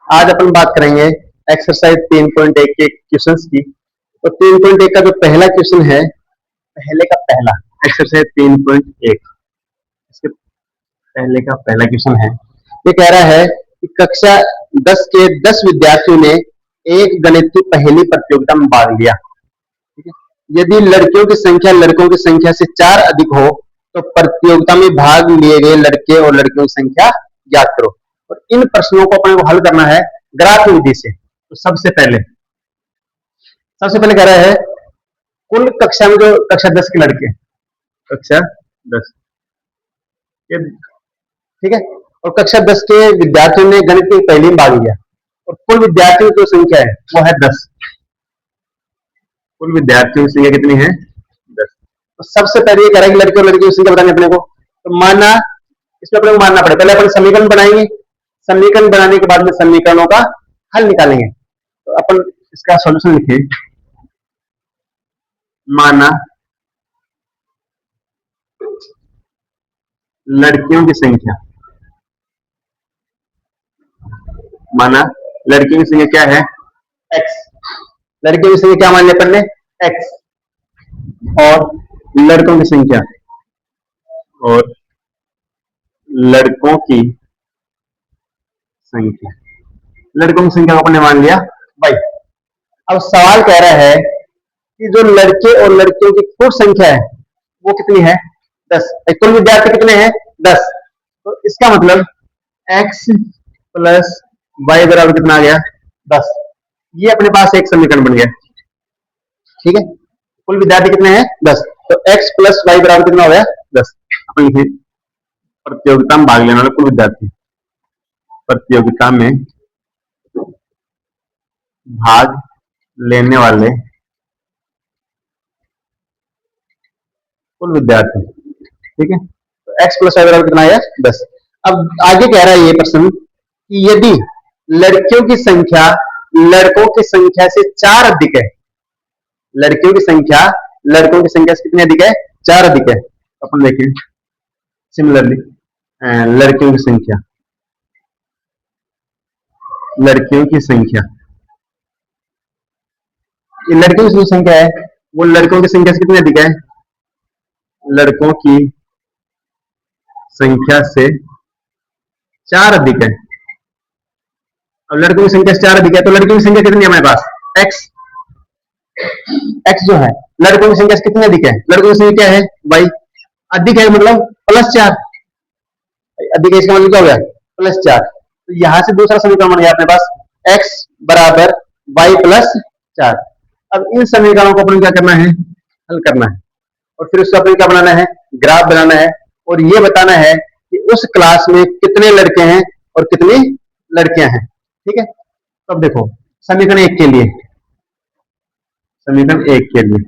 आज अपन बात करेंगे एक्सरसाइज 3.1 के क्वेश्चंस की। तो 3.1 का जो पहला क्वेश्चन है, पहले का पहला एक्सरसाइज 3.1, इसके पहले का पहला क्वेश्चन है। ये कह रहा है कि कक्षा 10 के 10 विद्यार्थियों ने एक गणित की पहेली प्रतियोगिता में भाग लिया। ठीक है, यदि लड़कियों की संख्या लड़कों की संख्या से 4 अधिक हो तो प्रतियोगिता में भाग लिए गए लड़के और लड़कियों की संख्या ज्ञात करो। और इन प्रश्नों को अपने को हल करना है ग्राफ विधि से। तो सबसे पहले कह रहा है कुल कक्षा में जो कक्षा 10 के लड़के, कक्षा 10, ठीक है, और कक्षा 10 के विद्यार्थियों ने गणित की पहेली में भाग लिया और कुल विद्यार्थियों की जो संख्या है वो है 10। कुल विद्यार्थियों की संख्या कितनी है? 10। तो सबसे पहले ये कह रहा है कि लड़के और लड़की की संख्या बतानी अपने को। तो माना, इसमें अपने को मानना पड़े, पहले अपन समीकरण बनाएंगे, समीकरण बनाने के बाद में समीकरणों का हल निकालेंगे। तो अपन इसका सॉल्यूशन लिखे, माना लड़कियों की संख्या, माना लड़कियों की संख्या क्या है? x। लड़कियों की संख्या क्या मान लिया अपन ने? x। और लड़कों की संख्या, और लड़कों की संख्या, लड़कों की संख्या को अपन ने मान लिया y। अब सवाल कह रहा है कि जो लड़के और लड़कियों की कुल संख्या है वो कितनी है? 10। कुल विद्यार्थी कितने हैं? 10। तो इसका मतलब x प्लस y बराबर कितना आ गया? 10। ये अपने पास एक समीकरण बन गया। ठीक है, कुल विद्यार्थी कितने हैं? 10। तो x प्लस y बराबर कितना हो गया? 10। अपन लिखे प्रतियोगिता में भाग लेने वाले कुल विद्यार्थी, प्रतियोगिता में भाग लेने वाले कुल विद्यार्थी। ठीक है, तो x प्लस y बराबर कितना आया? 10। अब आगे कह रहा है ये प्रश्न कि यदि लड़कियों की संख्या लड़कों की संख्या से 4 अधिक है, लड़कियों की संख्या लड़कों की संख्या से कितनी अधिक है? 4 अधिक है। तो अपन देखें सिमिलरली लड़कियों की संख्या, लड़कियों की संख्या, ये लड़कियों की संख्या है वो लड़कों की संख्या से कितनी अधिक है? लड़कों की संख्या से 4 अधिक है। अब लड़कों की संख्या से 4 अधिक है तो लड़कियों की संख्या कितनी है हमारे पास? x। x जो है लड़कों की संख्या से कितनी अधिक है? लड़कों की संख्या क्या है? y। अधिक है मतलब +4। अधिक है इसका मतलब क्या हो गया? +4। तो यहां से दूसरा समीकरण बन गया अपने पास x बराबर y प्लस 4। अब इन समीकरणों को अपन क्या करना है? हल करना है और फिर उसका अपन क्या बनाना है? ग्राफ बनाना है और ये बताना है कि उस क्लास में कितने लड़के हैं और कितनी लड़कियां हैं। ठीक है, तो अब देखो समीकरण 1 के लिए, समीकरण 1 के लिए,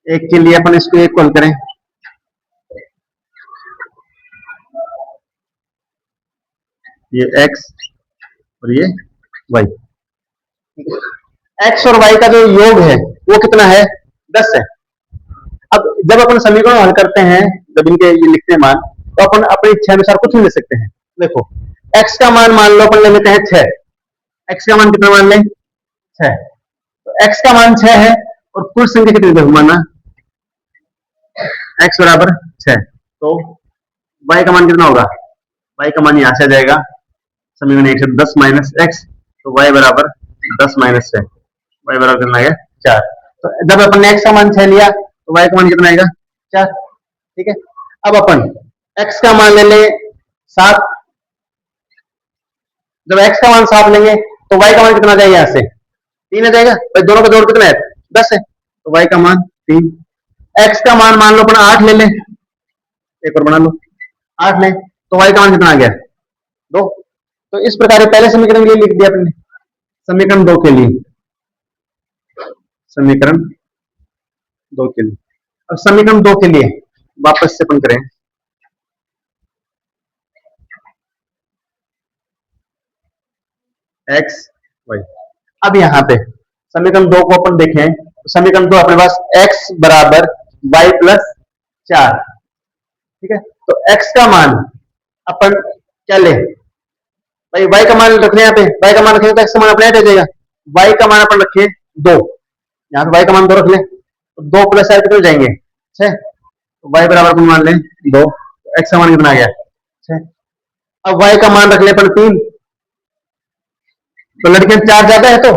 1 के लिए अपन इसको 1 को हल करें। ये x और ये y, x और y का जो योग है वो कितना है? 10 है। अब जब अपन समीकरण हल करते हैं, जब इनके ये लिखते हैं मान, तो अपन अपनी इच्छा अनुसार कुछ भी ले सकते हैं। देखो x का मान मान लो अपन ले लेते हैं 6। x का मान कितना मान लें? 6। तो x का मान 6 है और कुल संख्या कितनी देखो माना x बराबर 6। तो y का मान कितना होगा? y का मान यहां से आ जाएगा समीकरण 1 से 10 माइनस x, तो y बराबर 10 माइनस 6, y बराबर कितना आएगा? 4। तो जब अपन ने x का मान 6 लिया तो y का मान कितना आएगा? 4। ठीक है, अब अपन x का मान ले लें 7। जब x का मान 7 लेंगे तो y का मान कितना आ जाएगा? यहाँ से 3 आ जाएगा। भाई दोनों का जोड़ कितना है? 10 है, तो y का मान 3। x का मान लो अपन 8 ले लें, एक और बना लो 8 लें, तो y का मान कितना आ गया? 2। तो इस प्रकार पहले समीकरण के लिए लिख दिया अपने, समीकरण 2 के लिए, समीकरण 2 के लिए। अब समीकरण 2 के लिए वापस से अपन करें, x y। अब यहां पे समीकरण 2 को अपन देखें तो समीकरण 2 अपने पास x बराबर y प्लस 4। ठीक है, तो x का मान अपन क्या ले? भाई y का मान रख ले, यहाँ पे y का मान रखेंगे तो x का मान अपने ऐड हो जाएगा। y का मान अपन रखे 2, यहाँ पे y का मान 2 रख ले, तो 2 प्लस आर कितने जाएंगे 6, तो y बराबर अपन मान लें 2, तो x का मान कितना आ गया 6। अब y का मान रख ले अपन 3, तो लड़के 4 ज्यादा है तो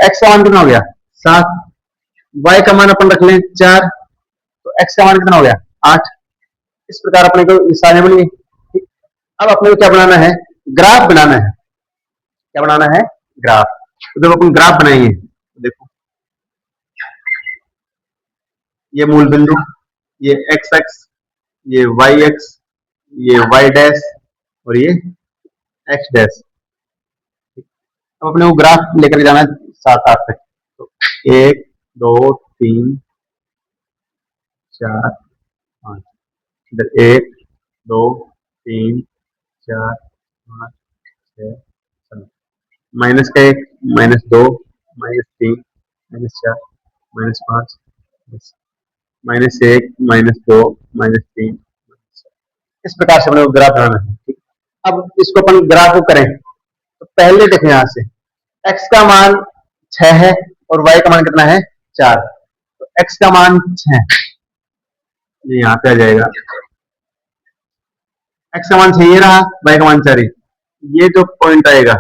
x का मान कितना हो गया 7, y का मान अपन रख लें 4, तो x का मान कितना हो गया 8। इस प्रकार अपने को सारे बन गई। अब अपने को क्या बनाना है, ग्राफ बनाना है। क्या बनाना है, ग्राफ। तो देखो अपन ग्राफ बनाएंगे, तो देखो ये मूल बिंदु, ये एक्स एक्स, ये वाई एक्स, ये वाई डैश और ये एक्स डैश। अब अपने को ग्राफ लेकर जाना है 7 8 तक। तो 1 2 3 4 5, इधर 1 2 3 4 5 6 7, माइनस का 1 -2 -3 -4 -5 -1 -2 -3। इस प्रकार से अपने को ग्राफ बनाना है। ठीक, अब इसको अपन ग्राफ को करें तो पहले देखें यहां से x का मान 6 है और y का मान कितना है 4, तो x का मान 6 ये यहाँ पे आ जाएगा, x का मान 6 ये रहा, y का मान 4 ये जो पॉइंट आएगा,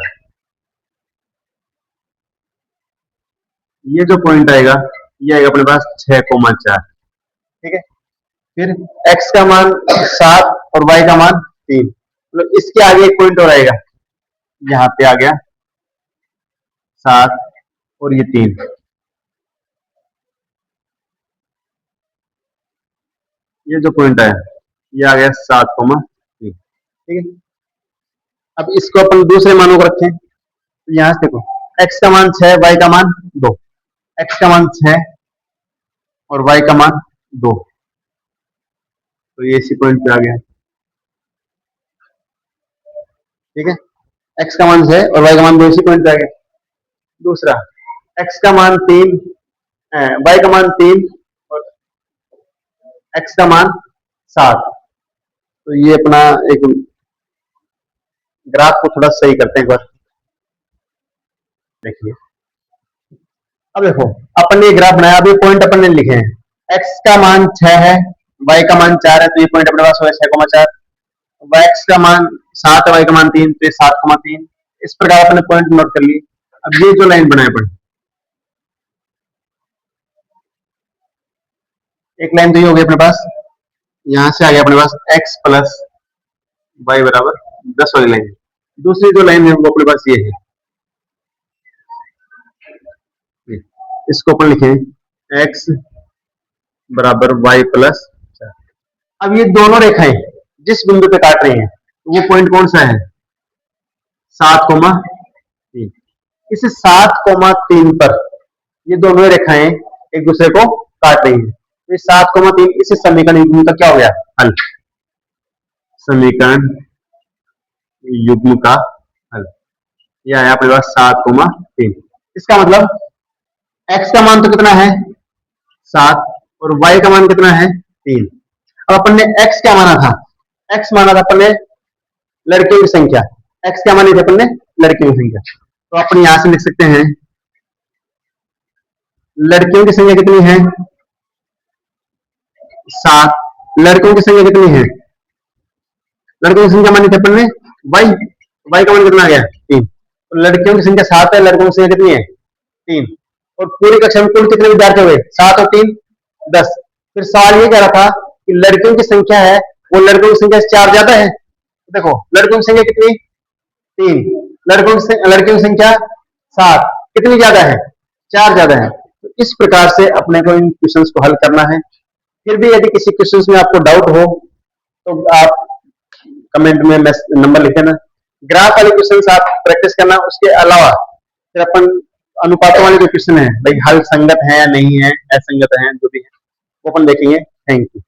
ये जो पॉइंट आएगा ये आएगा अपने पास 6,4। ठीक है, फिर x का मान 7 और y का मान 3, मतलब इसके आगे एक पॉइंट और आएगा, यहाँ पे आ गया 7 और ये 3, ये जो पॉइंट आया ये आ गया 7,3। ठीक है, अब इसको अपन दूसरे मानों को रखें, तो यहां से देखो x का मान 6, y का मान 2, x का मान 6 और y का मान 2, तो ये इसी पॉइंट पे आ गया। ठीक है, x का मान 6 और y का मान 2 इसी पॉइंट पे आ गया। दूसरा x का मान 3, y का मान 3 और x का मान 7, तो ये अपना एक ग्राफ को थोड़ा सही करते हैं एक बार, देखिए। अब देखो अपन ने ग्राफ बनाया, अभी पॉइंट अपन ने लिखे हैं, x का मान 6 है, y का मान 4 है, तो ये पॉइंट अपने पास हो गया 6,4। x का मान 7 है, y का मान 3, तो ये 7,3। इस प्रकार अपने पॉइंट नोट कर लिए। अब ये जो लाइन बनाए अपन, एक लाइन तो ये हो गई अपने पास, यहां से आ गया अपने पास x प्लस वाई बराबर 10 वाली लाइन। दूसरी जो लाइन है वो अपने पास ये है, इसको अपन लिखें x बराबर वाई प्लस 4। अब ये दोनों रेखाएं जिस बिंदु पे काट रही हैं, तो वो पॉइंट कौन सा है 7,3। इस 7,3 पर ये दोनों रेखाएं एक दूसरे को काट रही हैं, तो ये 7,3 इस समीकरण युग्म का क्या हो गया हल, समीकरण युग्म का हल। यह आया अपने पास 7,3। इसका मतलब x का मान तो कितना है 7 और y का मान कितना है 3। अब अपन ने x क्या माना था, x माना था अपन ने लड़कियों की संख्या, x क्या मानी थी अपन ने लड़कियों की संख्या, तो अपन यहां से लिख सकते हैं लड़कियों की संख्या कितनी है 7, लड़कों की संख्या कितनी है, लड़कों की संख्या मानी थी अपन ने y का मान कितना आ गया 3, तो लड़कियों की संख्या 7 है, लड़कों की संख्या कितनी है 3, और पूरी कक्षा में कुल कितने विद्यार्थी हुए 7 और 3 10। फिर सवाल ये कह रहा था कि लड़कियों की संख्या है वो लड़कों की संख्या से 4 ज्यादा है, देखो लड़कों की संख्या कितनी 3, लड़कियों की संख्या 7, कितनी ज्यादा है 4 ज्यादा है। तो इस प्रकार से अपने को इन क्वेश्चंस को हल करना है। फिर भी यदि किसी क्वेश्चंस में आपको डाउट हो तो आप कमेंट में नंबर लिख देना। ग्राफ वाले क्वेश्चंस आप प्रैक्टिस करना, उसके अलावा फिर अपन अनुपातों वाले जो क्वेश्चन है भाई हल संगत है या नहीं है, असंगत है, जो भी है वो अपन देखेंगे। Thank you.